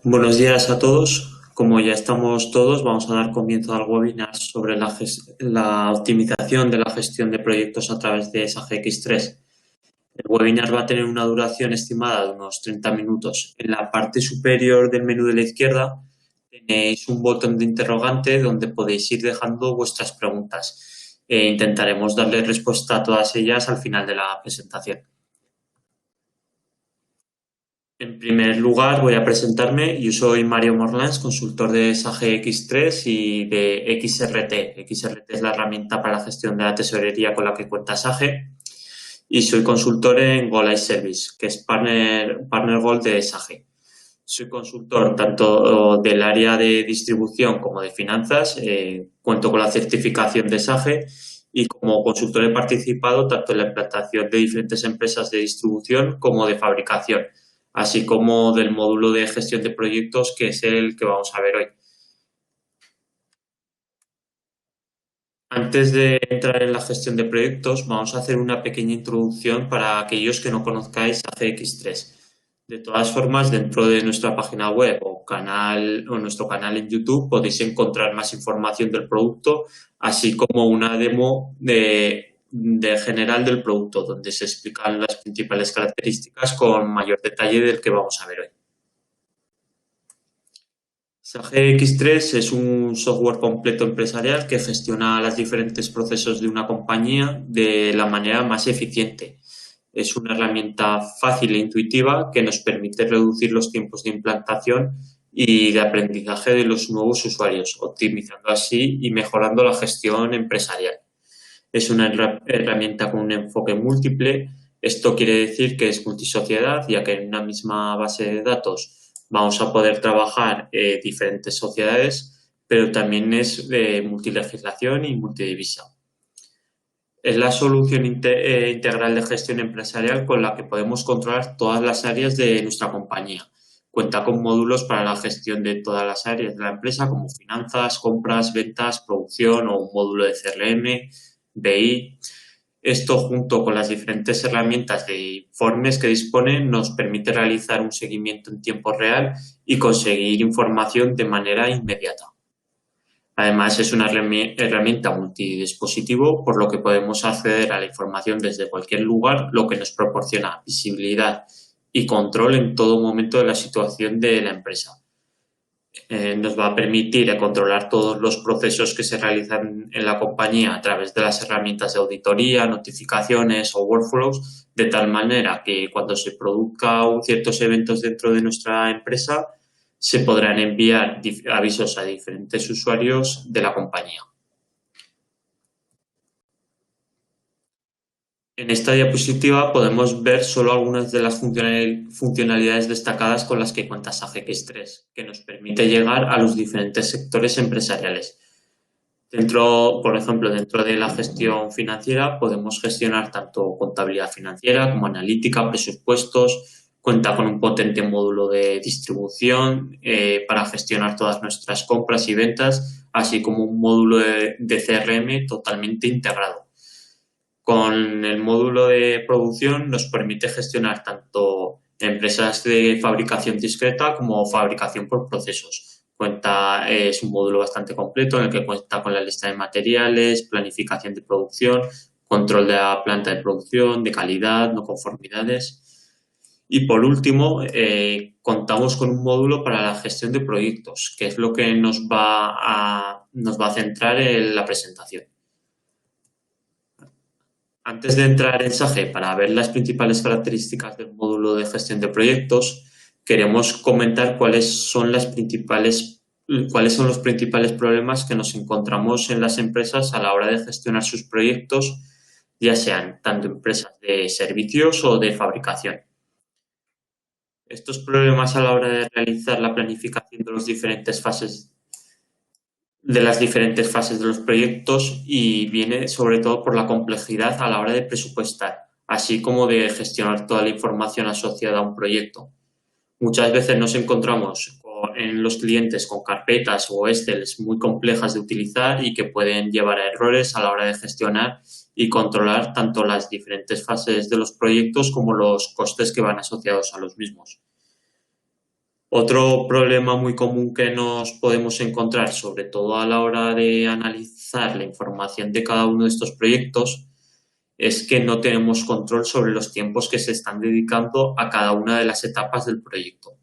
Buenos días a todos. Como ya estamos todos, vamos a dar comienzo al webinar sobre la optimización de la gestión de proyectos a través de SAG X3. El webinar va a tener una duración estimada de unos 30 minutos. En la parte superior del menú de la izquierda tenéis un botón de interrogante donde podéis ir dejando vuestras preguntas. Intentaremos darle respuesta a todas ellas al final de la presentación. En primer lugar, voy a presentarme. Yo soy Mario Morlans, consultor de SAG X3 y de XRT. XRT es la herramienta para la gestión de la tesorería con la que cuenta SAG. Y soy consultor en Go Service, que es partner Gold de SAG. Soy consultor tanto del área de distribución como de finanzas. Cuento con la certificación de SAG y como consultor he participado tanto en la implantación de diferentes empresas de distribución como de fabricación, así como del módulo de gestión de proyectos, que es el que vamos a ver hoy. Antes de entrar en la gestión de proyectos, vamos a hacer una pequeña introducción para aquellos que no conozcáis ACX3. De todas formas, dentro de nuestra página web o nuestro canal en YouTube podéis encontrar más información del producto, así como una demo de general del producto, donde se explican las principales características con mayor detalle del que vamos a ver hoy. SAG X3 es un software completo empresarial que gestiona los diferentes procesos de una compañía de la manera más eficiente. Es una herramienta fácil e intuitiva que nos permite reducir los tiempos de implantación y de aprendizaje de los nuevos usuarios, optimizando así y mejorando la gestión empresarial. Es una herramienta con un enfoque múltiple. Esto quiere decir que es multisociedad, ya que en una misma base de datos vamos a poder trabajar diferentes sociedades, pero también es de multilegislación y multidivisa. Es la solución integral de gestión empresarial con la que podemos controlar todas las áreas de nuestra compañía. Cuenta con módulos para la gestión de todas las áreas de la empresa, como finanzas, compras, ventas, producción o un módulo de CRM, BI. Esto, junto con las diferentes herramientas de informes que dispone, nos permite realizar un seguimiento en tiempo real y conseguir información de manera inmediata. Además, es una herramienta multidispositivo, por lo que podemos acceder a la información desde cualquier lugar, lo que nos proporciona visibilidad y control en todo momento de la situación de la empresa. Nos va a permitir controlar todos los procesos que se realizan en la compañía a través de las herramientas de auditoría, notificaciones o workflows, de tal manera que cuando se produzcan ciertos eventos dentro de nuestra empresa, se podrán enviar avisos a diferentes usuarios de la compañía. En esta diapositiva podemos ver solo algunas de las funcionalidades destacadas con las que cuenta SAG X3, que nos permite llegar a los diferentes sectores empresariales. Por ejemplo, dentro de la gestión financiera podemos gestionar tanto contabilidad financiera como analítica, presupuestos. Cuenta con un potente módulo de distribución para gestionar todas nuestras compras y ventas, así como un módulo de CRM totalmente integrado. Con el módulo de producción nos permite gestionar tanto empresas de fabricación discreta como fabricación por procesos. Es un módulo bastante completo en el que cuenta con la lista de materiales, planificación de producción, control de la planta de producción, de calidad, no conformidades. Y por último, contamos con un módulo para la gestión de proyectos, que es lo que nos va a centrar en la presentación. Antes de entrar en SAG para ver las principales características del módulo de gestión de proyectos, queremos comentar cuáles son los principales problemas que nos encontramos en las empresas a la hora de gestionar sus proyectos, ya sean tanto empresas de servicios o de fabricación. Estos problemas a la hora de realizar la planificación de las diferentes fases de los proyectos, y viene sobre todo por la complejidad a la hora de presupuestar, así como de gestionar toda la información asociada a un proyecto. Muchas veces nos encontramos en los clientes con carpetas o Excel muy complejas de utilizar y que pueden llevar a errores a la hora de gestionar y controlar tanto las diferentes fases de los proyectos como los costes que van asociados a los mismos. Otro problema muy común que nos podemos encontrar, sobre todo a la hora de analizar la información de cada uno de estos proyectos, es que no tenemos control sobre los tiempos que se están dedicando a cada una de las etapas del proyecto,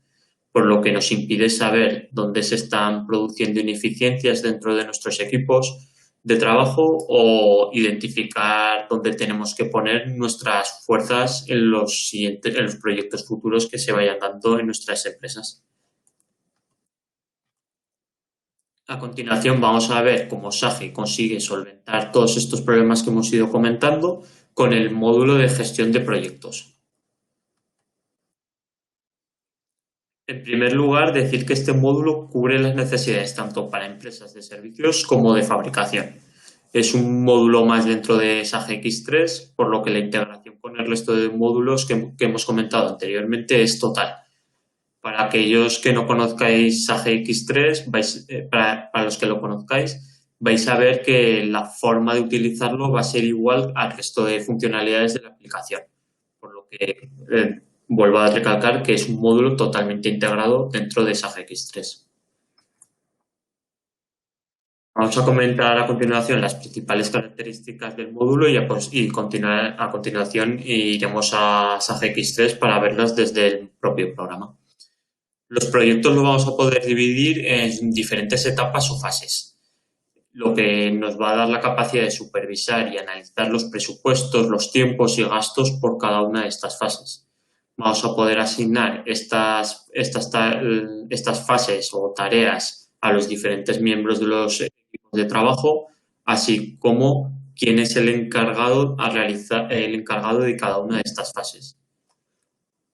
por lo que nos impide saber dónde se están produciendo ineficiencias dentro de nuestros equipos de trabajo o identificar dónde tenemos que poner nuestras fuerzas en en los proyectos futuros que se vayan dando en nuestras empresas. A continuación vamos a ver cómo Sage consigue solventar todos estos problemas que hemos ido comentando con el módulo de gestión de proyectos. En primer lugar, decir que este módulo cubre las necesidades tanto para empresas de servicios como de fabricación. Es un módulo más dentro de Sage X3, por lo que la integración con el resto de módulos que hemos comentado anteriormente es total. Para aquellos que no conozcáis Sage X3, para los que lo conozcáis, vais a ver que la forma de utilizarlo va a ser igual al resto de funcionalidades de la aplicación. Por lo que vuelvo a recalcar que es un módulo totalmente integrado dentro de Sage X3. Vamos a comentar a continuación las principales características del módulo y a continuación iremos a Sage X3 para verlas desde el propio programa. Los proyectos los vamos a poder dividir en diferentes etapas o fases, lo que nos va a dar la capacidad de supervisar y analizar los presupuestos, los tiempos y gastos por cada una de estas fases. Vamos a poder asignar estas fases o tareas a los diferentes miembros de los equipos de trabajo, así como quién es el encargado de cada una de estas fases.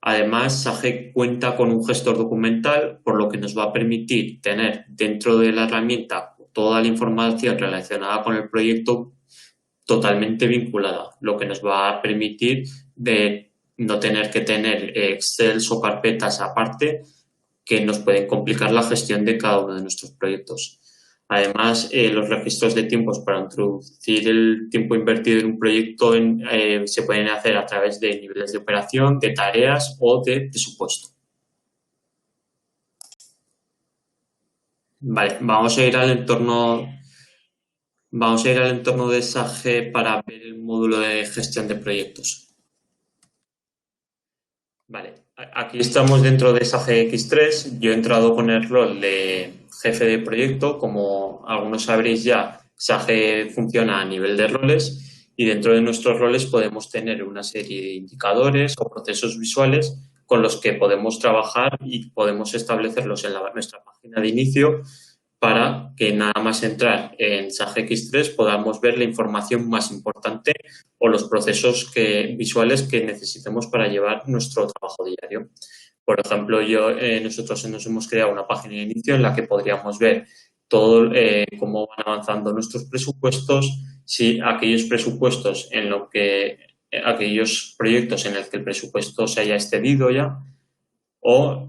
Además, Sage cuenta con un gestor documental, por lo que nos va a permitir tener dentro de la herramienta toda la información relacionada con el proyecto totalmente vinculada, lo que nos va a permitir de no tener que tener Excel o carpetas aparte que nos pueden complicar la gestión de cada uno de nuestros proyectos. Además, los registros de tiempos para introducir el tiempo invertido en un proyecto se pueden hacer a través de niveles de operación, de tareas o de presupuesto. Vale, vamos a ir al entorno de Sage para ver el módulo de gestión de proyectos. Vale, aquí estamos dentro de Sage X3. Yo he entrado con el rol de jefe de proyecto. Como algunos sabréis ya, Sage funciona a nivel de roles y dentro de nuestros roles podemos tener una serie de indicadores o procesos visuales con los que podemos trabajar y podemos establecerlos en nuestra página de inicio para que nada más entrar en Sage X3 podamos ver la información más importante o los procesos visuales que necesitemos para llevar nuestro trabajo diario. Por ejemplo, nosotros nos hemos creado una página de inicio en la que podríamos ver todo cómo van avanzando nuestros presupuestos, si aquellos proyectos en los que el presupuesto se haya excedido ya, o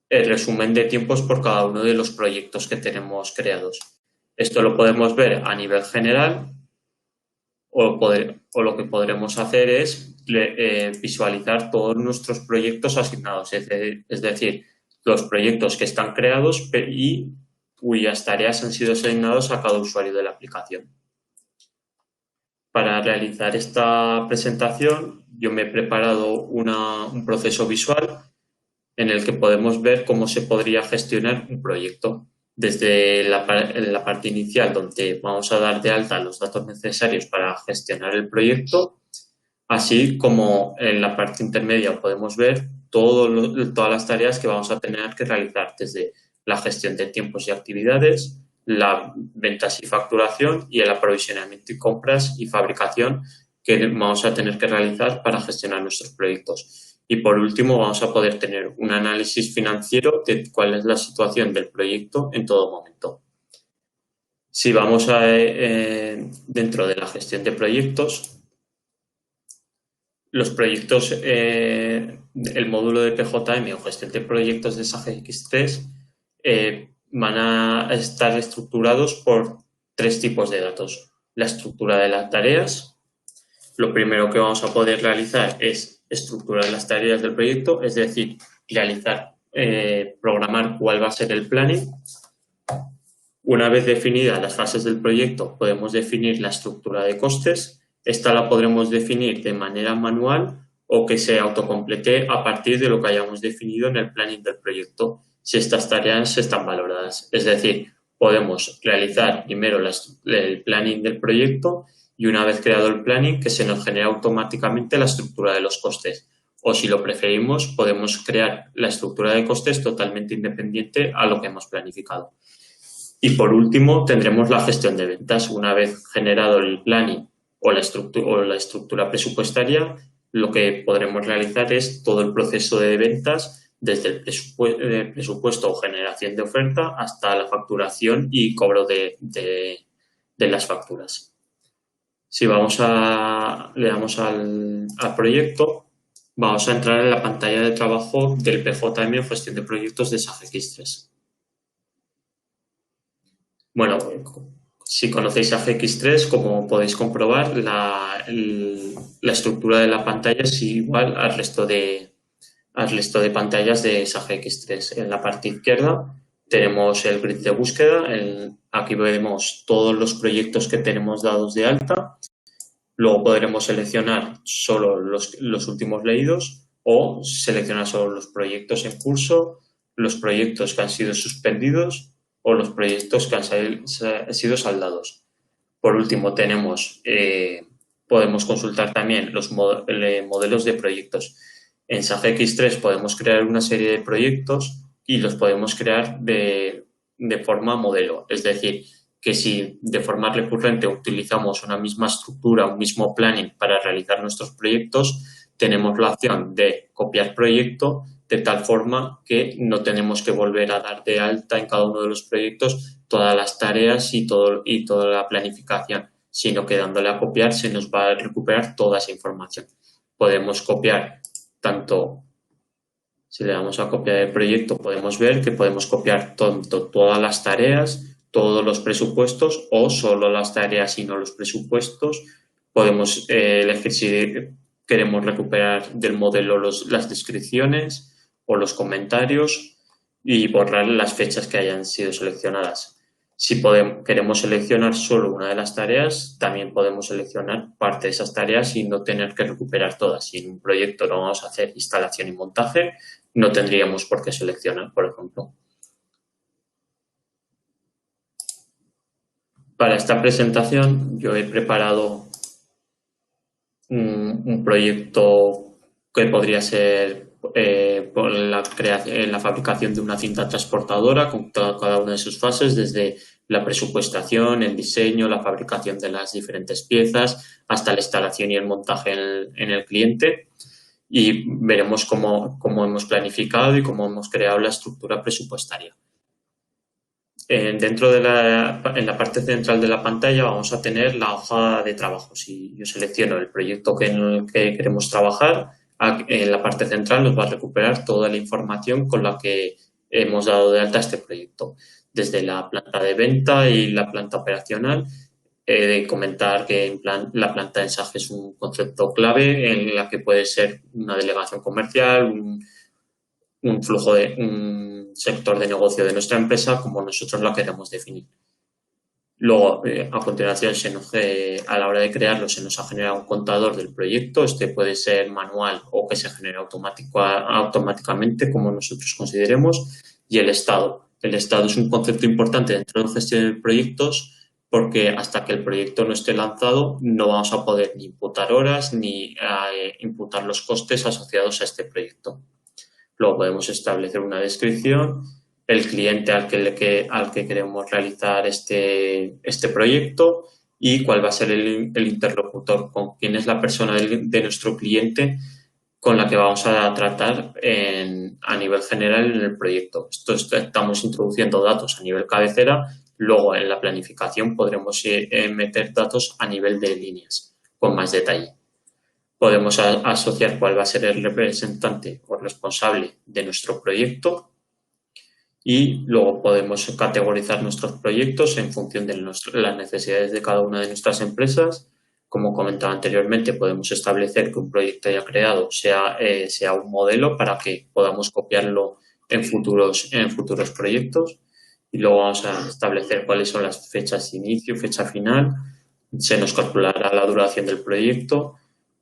el resumen de tiempos por cada uno de los proyectos que tenemos creados. Esto lo podemos ver a nivel general o lo que podremos hacer es visualizar todos nuestros proyectos asignados, es decir, los proyectos que están creados y cuyas tareas han sido asignados a cada usuario de la aplicación. Para realizar esta presentación, yo me he preparado un proceso visual en el que podemos ver cómo se podría gestionar un proyecto. Desde la parte inicial, donde vamos a dar de alta los datos necesarios para gestionar el proyecto, así como en la parte intermedia podemos ver todas las tareas que vamos a tener que realizar, desde la gestión de tiempos y actividades, la ventas y facturación y el aprovisionamiento y compras y fabricación que vamos a tener que realizar para gestionar nuestros proyectos. Y por último, vamos a poder tener un análisis financiero de cuál es la situación del proyecto en todo momento. Si vamos dentro de la gestión de proyectos, los proyectos, el módulo de PJM o gestión de proyectos de Sage X3 van a estar estructurados por 3 tipos de datos. La estructura de las tareas. Lo primero que vamos a poder realizar es estructurar las tareas del proyecto, es decir, realizar programar cuál va a ser el planning. Una vez definidas las fases del proyecto, podemos definir la estructura de costes. Esta la podremos definir de manera manual o que se autocomplete a partir de lo que hayamos definido en el planning del proyecto, si estas tareas están valoradas. Es decir, podemos realizar primero el planning del proyecto y una vez creado el planning, que se nos genere automáticamente la estructura de los costes. O si lo preferimos, podemos crear la estructura de costes totalmente independiente a lo que hemos planificado. Y por último, tendremos la gestión de ventas. Una vez generado el planning o la estructura presupuestaria, lo que podremos realizar es todo el proceso de ventas desde el presupuesto o generación de oferta hasta la facturación y cobro de las facturas. Si le damos al proyecto, vamos a entrar en la pantalla de trabajo del PJM o gestión de proyectos de SAP X3. Bueno, si conocéis a GX3, como podéis comprobar, la estructura de la pantalla es igual al resto de pantallas de SAP GX3. En la parte izquierda tenemos el grid de búsqueda. Aquí vemos todos los proyectos que tenemos dados de alta. Luego podremos seleccionar solo los últimos leídos o seleccionar solo los proyectos en curso, los proyectos que han sido suspendidos o los proyectos que han sido saldados. Por último, podemos consultar también los modelos de proyectos. En SAP X3 podemos crear una serie de proyectos y los podemos crear de forma modelo. Es decir, que si de forma recurrente utilizamos una misma estructura, un mismo planning para realizar nuestros proyectos, tenemos la opción de copiar proyecto de tal forma que no tenemos que volver a dar de alta en cada uno de los proyectos todas las tareas y toda la planificación, sino que dándole a copiar se nos va a recuperar toda esa información. Podemos copiar tanto, si le damos a copiar el proyecto, podemos ver que podemos copiar tanto todas las tareas, todos los presupuestos o solo las tareas y no los presupuestos. Podemos elegir si queremos recuperar del modelo las descripciones o los comentarios y borrar las fechas que hayan sido seleccionadas. Si queremos seleccionar solo una de las tareas, también podemos seleccionar parte de esas tareas y no tener que recuperar todas. Si en un proyecto no vamos a hacer instalación y montaje, no tendríamos por qué seleccionar, por ejemplo. Para esta presentación yo he preparado un proyecto que podría ser por la fabricación de una cinta transportadora con cada una de sus fases, desde la presupuestación, el diseño, la fabricación de las diferentes piezas, hasta la instalación y el montaje en el cliente. Y veremos cómo hemos planificado y cómo hemos creado la estructura presupuestaria. Dentro en la parte central de la pantalla vamos a tener la hoja de trabajo. Si yo selecciono el proyecto en el que queremos trabajar, en la parte central nos va a recuperar toda la información con la que hemos dado de alta este proyecto, desde la planta de venta y la planta operacional. De comentar que la planta de ensaje es un concepto clave en la que puede ser una delegación comercial, un flujo un sector de negocio de nuestra empresa como nosotros la queremos definir. Luego, a continuación, a la hora de crearlo, se nos ha generado un contador del proyecto. Este puede ser manual o que se genere automáticamente, como nosotros consideremos. Y el estado. El estado es un concepto importante dentro de la gestión de proyectos porque hasta que el proyecto no esté lanzado no vamos a poder ni imputar horas ni imputar los costes asociados a este proyecto. Luego podemos establecer una descripción, el cliente al que queremos realizar este proyecto y cuál va a ser el interlocutor, con quién es la persona de nuestro cliente con la que vamos a tratar a nivel general en el proyecto. Estamos introduciendo datos a nivel cabecera, luego en la planificación podremos meter datos a nivel de líneas con más detalle. Podemos asociar cuál va a ser el representante o responsable de nuestro proyecto y luego podemos categorizar nuestros proyectos en función de las necesidades de cada una de nuestras empresas. Como comentaba anteriormente, podemos establecer que un proyecto ya creado sea un modelo para que podamos copiarlo en futuros proyectos. Y luego vamos a establecer cuáles son las fechas de inicio, fecha final. Se nos calculará la duración del proyecto.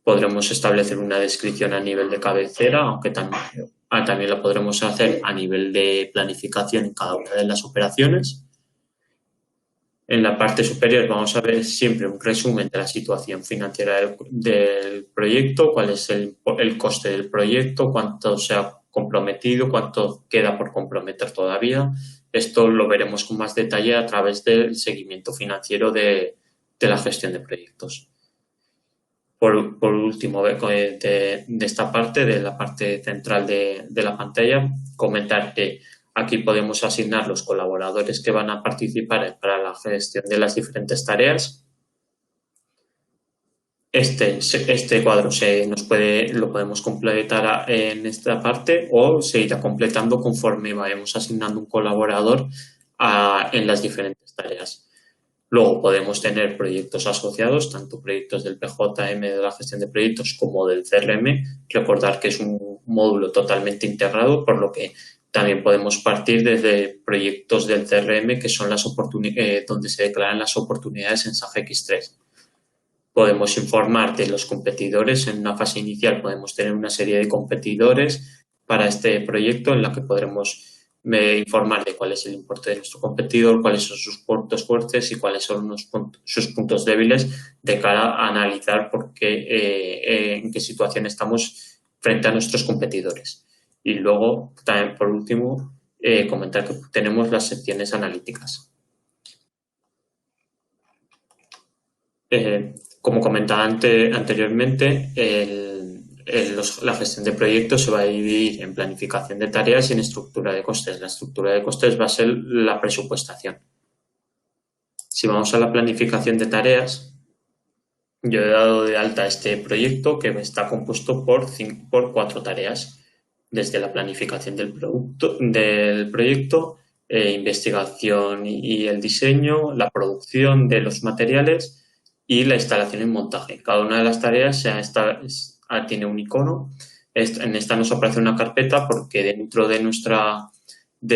Podremos establecer una descripción a nivel de cabecera, aunque también lo podremos hacer a nivel de planificación en cada una de las operaciones. En la parte superior vamos a ver siempre un resumen de la situación financiera del proyecto, cuál es el coste del proyecto, cuánto se ha comprometido, cuánto queda por comprometer todavía. Esto lo veremos con más detalle a través del seguimiento financiero de la gestión de proyectos. Por último, de esta parte, de la parte central de la pantalla, comentar que aquí podemos asignar los colaboradores que van a participar para la gestión de las diferentes tareas. Este cuadro lo podemos completar en esta parte o se irá completando conforme vayamos asignando un colaborador en las diferentes tareas. Luego podemos tener proyectos asociados, tanto proyectos del PJM de la gestión de proyectos como del CRM. Recordar que es un módulo totalmente integrado, por lo que también podemos partir desde proyectos del CRM que son donde se declaran las oportunidades en SAP X3. Podemos informar de los competidores. En una fase inicial podemos tener una serie de competidores para este proyecto en la que podremos informar de cuál es el importe de nuestro competidor, cuáles son sus puntos fuertes y cuáles son sus puntos débiles de cara a analizar en qué situación estamos frente a nuestros competidores. Y luego, también por último, comentar que tenemos las secciones analíticas. Como comentaba anteriormente, la gestión de proyectos se va a dividir en planificación de tareas y en estructura de costes. La estructura de costes va a ser la presupuestación. Si vamos a la planificación de tareas, yo he dado de alta este proyecto que está compuesto por 4 tareas, desde la planificación del proyecto, investigación y el diseño, la producción de los materiales y la instalación y montaje. Cada una de las tareas tiene un icono. En esta nos aparece una carpeta porque dentro de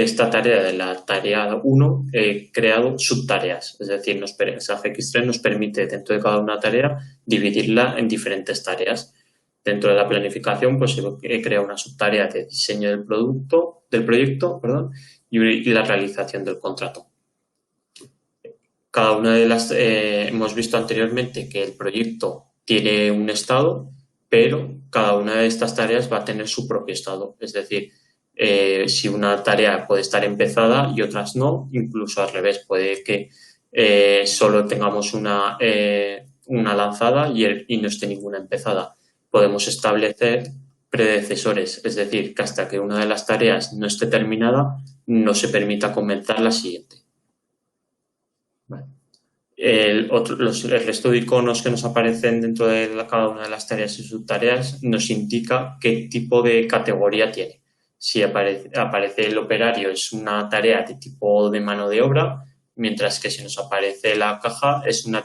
esta tarea, de la tarea 1, he creado subtareas. Es decir, SAP X3 nos permite dentro de cada una tarea dividirla en diferentes tareas. Dentro de la planificación, pues he creado una subtarea de diseño del proyecto, y la realización del contrato. Cada una de las hemos visto anteriormente que el proyecto tiene un estado, pero cada una de estas tareas va a tener su propio estado. Es decir, si una tarea puede estar empezada y otras no, incluso al revés, puede que solo tengamos una lanzada y no esté ninguna empezada. Podemos establecer predecesores, es decir, que hasta que una de las tareas no esté terminada, no se permita comenzar la siguiente. Vale. El resto de iconos que nos aparecen dentro de cada una de las tareas y subtareas nos indica qué tipo de categoría tiene. Si aparece el operario, es una tarea de tipo de mano de obra, mientras que si nos aparece la caja es una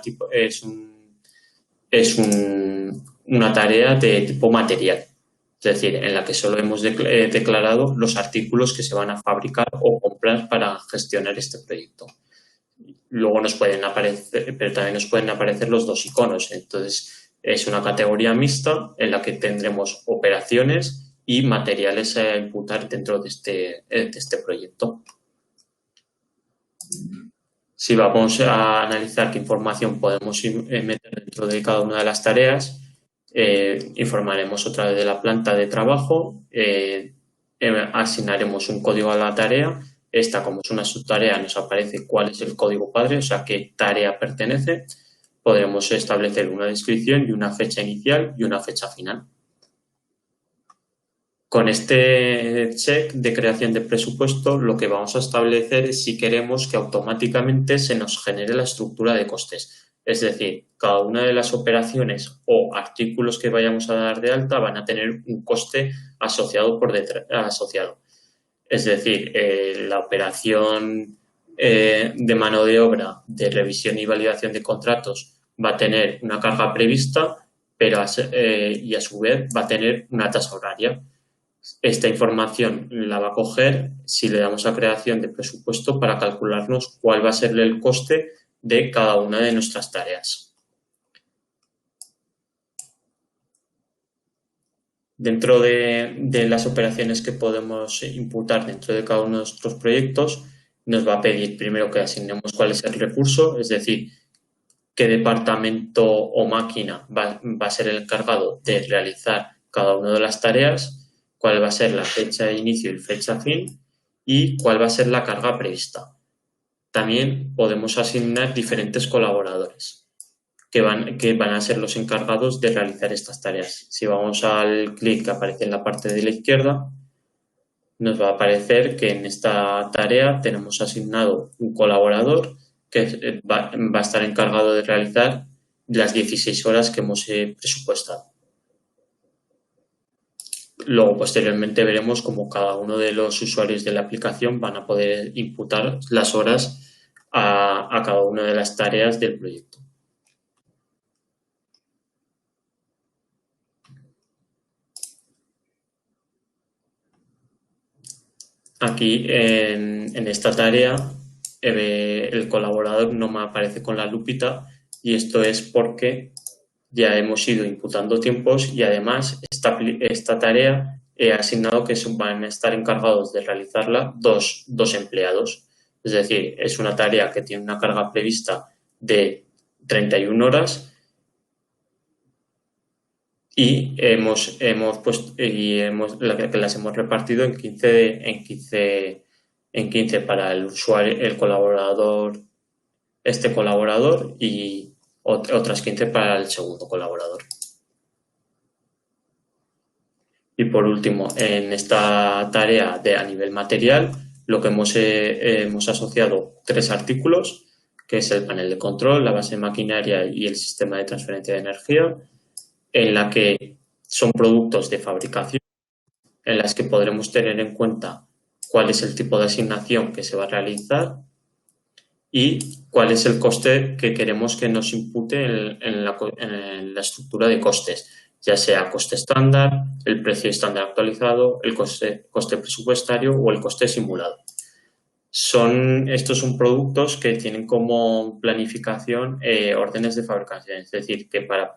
tarea de tipo material. Es decir, en la que solo hemos declarado los artículos que se van a fabricar o comprar para gestionar este proyecto. Luego pero también nos pueden aparecer los 2 iconos. Entonces, es una categoría mixta en la que tendremos operaciones y materiales a imputar dentro de este proyecto. Si vamos a analizar qué información podemos meter dentro de cada una de las tareas, informaremos otra vez de la planta de trabajo, asignaremos un código a la tarea. Esta, como es una subtarea, nos aparece cuál es el código padre, o sea, qué tarea pertenece. Podremos establecer una descripción y una fecha inicial y una fecha final. Con este check de creación de presupuesto, lo que vamos a establecer es si queremos que automáticamente se nos genere la estructura de costes. Es decir, cada una de las operaciones o artículos que vayamos a dar de alta van a tener un coste asociado asociado. Es decir, la operación de mano de obra de revisión y validación de contratos va a tener una carga prevista, pero y a su vez va a tener una tasa horaria. Esta información la va a coger si le damos a creación de presupuesto para calcularnos cuál va a ser el coste de cada una de nuestras tareas. Dentro de las operaciones que podemos imputar dentro de cada uno de nuestros proyectos, nos va a pedir primero que asignemos cuál es el recurso, es decir, qué departamento o máquina va a ser el encargado de realizar cada una de las tareas, cuál va a ser la fecha de inicio y fecha fin y cuál va a ser la carga prevista. También podemos asignar diferentes colaboradores que van a ser los encargados de realizar estas tareas. Si vamos al clic que aparece en la parte de la izquierda, nos va a aparecer que en esta tarea tenemos asignado un colaborador que va a estar encargado de realizar las 16 horas que hemos presupuestado. Luego, posteriormente, veremos cómo cada uno de los usuarios de la aplicación van a poder imputar las horas a cada una de las tareas del proyecto. Aquí, en esta tarea, el colaborador no me aparece con la lupita y esto es porque ya hemos ido imputando tiempos y además esta tarea he asignado que van a estar encargados de realizarla dos empleados. Es decir, es una tarea que tiene una carga prevista de 31 horas y las hemos repartido en 15 para el usuario, el colaborador, este colaborador y otras 15 para el segundo colaborador. Y por último, en esta tarea a nivel material, lo que hemos asociado 3 artículos, que es el panel de control, la base de maquinaria y el sistema de transferencia de energía, en la que son productos de fabricación, en las que podremos tener en cuenta cuál es el tipo de asignación que se va a realizar y cuál es el coste que queremos que nos impute en la estructura de costes, ya sea coste estándar, el precio estándar actualizado, el coste presupuestario o el coste simulado. Estos son productos que tienen como planificación órdenes de fabricación, es decir, que para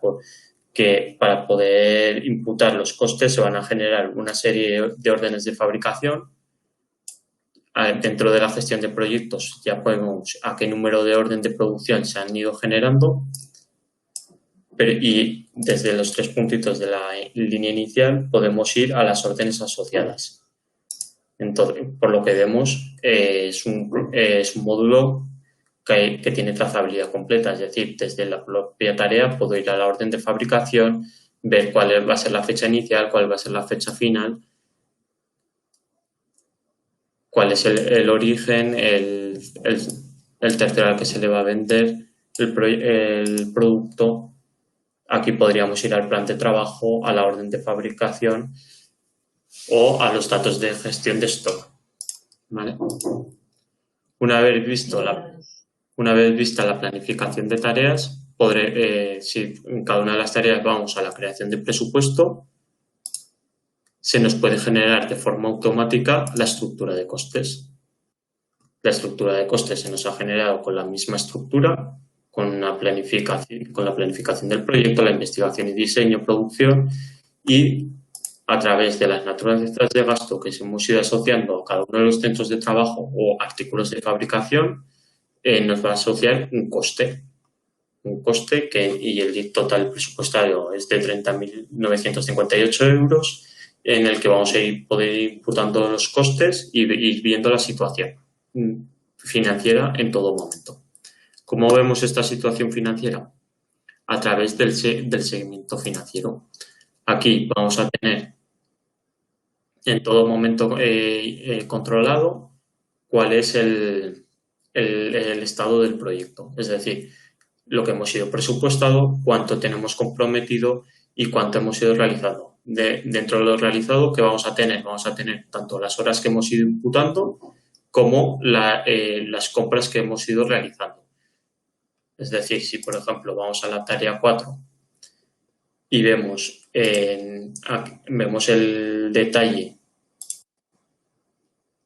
poder imputar los costes se van a generar una serie de órdenes de fabricación. Dentro de la gestión de proyectos ya podemos a qué número de orden de producción se han ido generando y desde los 3 puntitos de la línea inicial podemos ir a las órdenes asociadas. Entonces, por lo que vemos, es un módulo que tiene trazabilidad completa, es decir, desde la propia tarea puedo ir a la orden de fabricación, ver cuál va a ser la fecha inicial, cuál va a ser la fecha final, cuál es el origen, el tercero al que se le va a vender el producto. Aquí podríamos ir al plan de trabajo, a la orden de fabricación o a los datos de gestión de stock. ¿Vale? Una vez vista la planificación de tareas, si en cada una de las tareas vamos a la creación de presupuesto, se nos puede generar de forma automática la estructura de costes. La estructura de costes se nos ha generado con la misma estructura, con la planificación del proyecto, la investigación y diseño, producción y a través de las naturalezas de gasto que hemos ido asociando a cada uno de los centros de trabajo o artículos de fabricación, nos va a asociar un coste. Y el total presupuestario es de 30.958 euros, en el que vamos a poder ir imputando los costes y ir viendo la situación financiera en todo momento. ¿Cómo vemos esta situación financiera? A través del seguimiento financiero. Aquí vamos a tener en todo momento controlado cuál es el estado del proyecto. Es decir, lo que hemos ido presupuestado, cuánto tenemos comprometido y cuánto hemos ido realizando. Dentro de lo realizado, ¿qué vamos a tener? Vamos a tener tanto las horas que hemos ido imputando como las compras que hemos ido realizando. Es decir, si por ejemplo vamos a la tarea 4 y vemos el detalle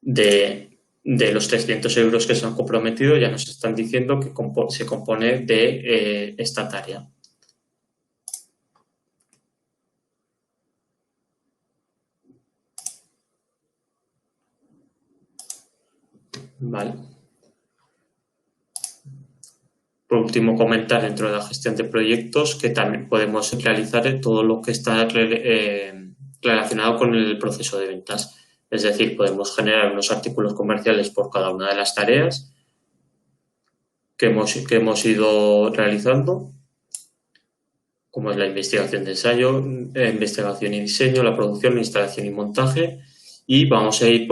de los 300 euros que se han comprometido, ya nos están diciendo que se compone de esta tarea. Vale. Por último, comentar dentro de la gestión de proyectos que también podemos realizar todo lo que está relacionado con el proceso de ventas. Es decir, podemos generar unos artículos comerciales por cada una de las tareas que hemos ido realizando, como es la investigación de ensayo, investigación y diseño, la producción, la instalación y montaje, y vamos a ir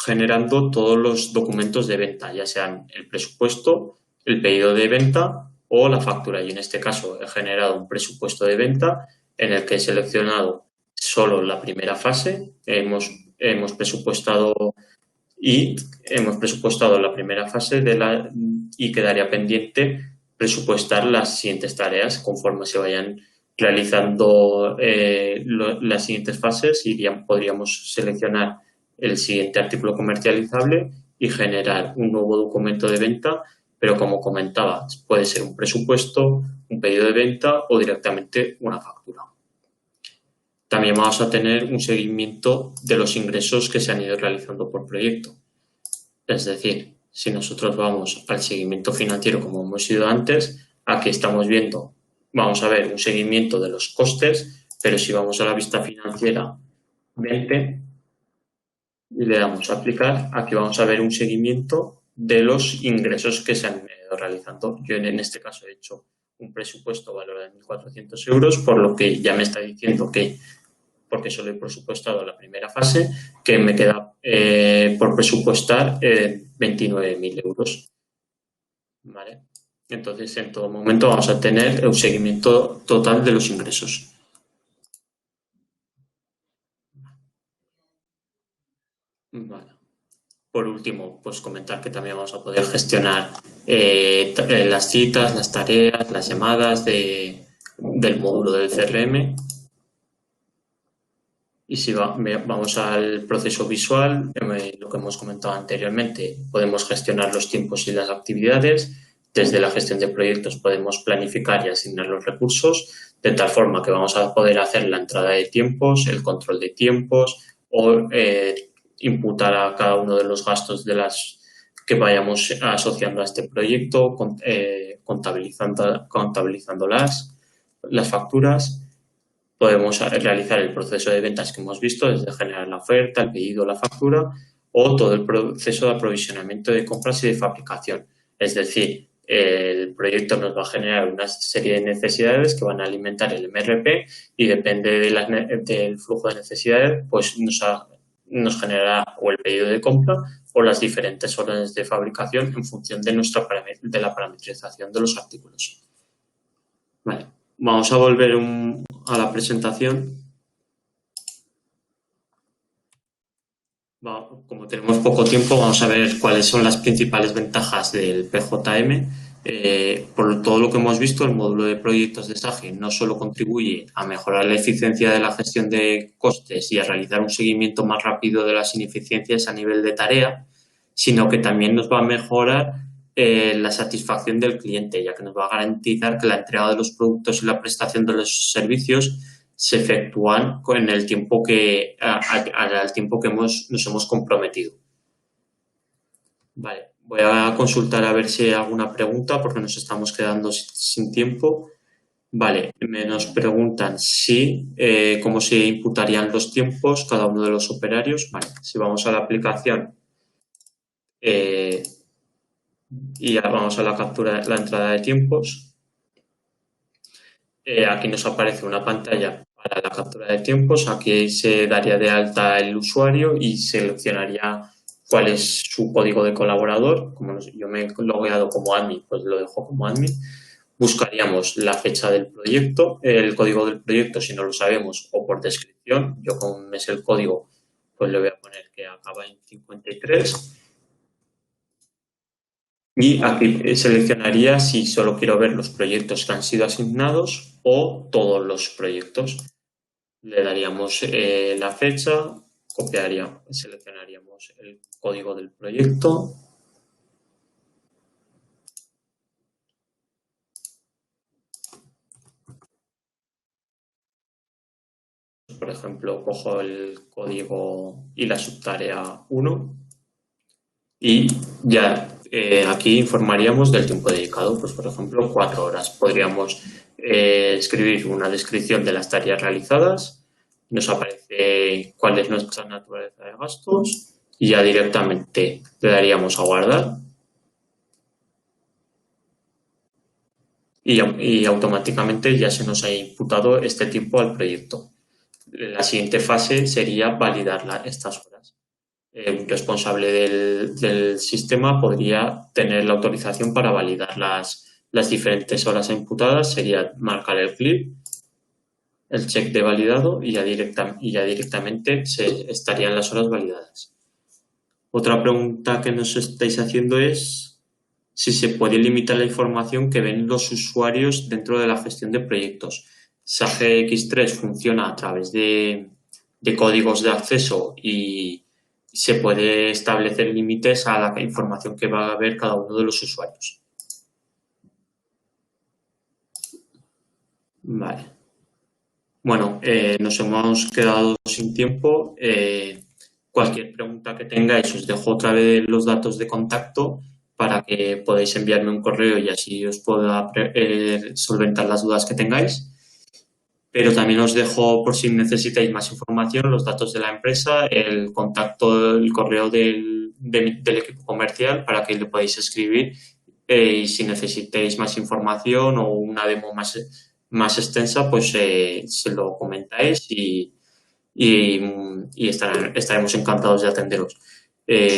generando todos los documentos de venta, ya sean el presupuesto, el pedido de venta o la factura. Y en este caso he generado un presupuesto de venta en el que he seleccionado solo la primera fase, hemos presupuestado la primera fase y quedaría pendiente presupuestar las siguientes tareas conforme se vayan realizando las siguientes fases y podríamos seleccionar el siguiente artículo comercializable y generar un nuevo documento de venta, pero como comentaba, puede ser un presupuesto, un pedido de venta o directamente una factura. También vamos a tener un seguimiento de los ingresos que se han ido realizando por proyecto. Es decir, si nosotros vamos al seguimiento financiero como hemos ido antes, aquí estamos viendo, vamos a ver un seguimiento de los costes, pero si vamos a la vista financiera 20 y le damos a aplicar, aquí vamos a ver un seguimiento de los ingresos que se han ido realizando. Yo en este caso he hecho un presupuesto valorado en 1.400 euros, por lo que ya me está diciendo que, porque solo he presupuestado la primera fase, que me queda por presupuestar 29.000 euros. ¿Vale? Entonces, en todo momento vamos a tener un seguimiento total de los ingresos. Vale. Por último, pues comentar que también vamos a poder gestionar las citas, las tareas, las llamadas del módulo del CRM. Y si vamos al proceso visual, lo que hemos comentado anteriormente, podemos gestionar los tiempos y las actividades. Desde la gestión de proyectos podemos planificar y asignar los recursos de tal forma que vamos a poder hacer la entrada de tiempos, el control de tiempos o imputar a cada uno de los gastos que vayamos asociando a este proyecto, contabilizando las facturas. Podemos realizar el proceso de ventas que hemos visto, desde generar la oferta, el pedido, la factura o todo el proceso de aprovisionamiento de compras y de fabricación. Es decir, el proyecto nos va a generar una serie de necesidades que van a alimentar el MRP y depende del flujo de necesidades, pues nos generará o el pedido de compra o las diferentes órdenes de fabricación en función de la parametrización de los artículos. Vale. Vamos a volver a la presentación. Como tenemos poco tiempo, vamos a ver cuáles son las principales ventajas del PJM. Por todo lo que hemos visto, el módulo de proyectos de SAGE no solo contribuye a mejorar la eficiencia de la gestión de costes y a realizar un seguimiento más rápido de las ineficiencias a nivel de tarea, sino que también nos va a mejorar la satisfacción del cliente, ya que nos va a garantizar que la entrega de los productos y la prestación de los servicios se efectúan con el tiempo al tiempo que nos hemos comprometido. Vale, voy a consultar a ver si hay alguna pregunta porque nos estamos quedando sin tiempo. Vale, nos preguntan cómo se imputarían los tiempos cada uno de los operarios. Vale, si vamos a la aplicación y vamos a la entrada de tiempos. Aquí nos aparece una pantalla para la captura de tiempos. Aquí se daría de alta el usuario y seleccionaría cuál es su código de colaborador. Como yo me he logueado como admin, pues lo dejo como admin. Buscaríamos la fecha del proyecto, el código del proyecto si no lo sabemos o por descripción. Yo como es el código, pues le voy a poner que acaba en 53. Y aquí seleccionaría si solo quiero ver los proyectos que han sido asignados o todos los proyectos. Le daríamos la fecha seleccionaríamos el código del proyecto. Por ejemplo, cojo el código y la subtarea 1 y ya aquí informaríamos del tiempo dedicado, pues por ejemplo 4 horas. Podríamos escribir una descripción de las tareas realizadas, nos aparece cuál es nuestra naturaleza de gastos y ya directamente le daríamos a guardar y automáticamente ya se nos ha imputado este tiempo al proyecto. La siguiente fase sería validar estas horas. Un responsable del sistema podría tener la autorización para validar las diferentes horas imputadas, sería marcar el clip, el check de validado y ya directamente estarían las horas validadas. Otra pregunta que nos estáis haciendo es si se puede limitar la información que ven los usuarios dentro de la gestión de proyectos. SAGE X3 funciona a través de códigos de acceso y se puede establecer límites a la información que va a ver cada uno de los usuarios. Vale. Bueno, nos hemos quedado sin tiempo. Cualquier pregunta que tengáis, os dejo otra vez los datos de contacto para que podáis enviarme un correo y así os pueda solventar las dudas que tengáis. Pero también os dejo, por si necesitáis más información, los datos de la empresa, el contacto, el correo del equipo comercial para que le podáis escribir y si necesitáis más información o una demo más extensa, pues se lo comentáis y estaremos encantados de atenderos.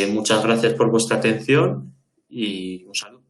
Muchas gracias por vuestra atención y un saludo.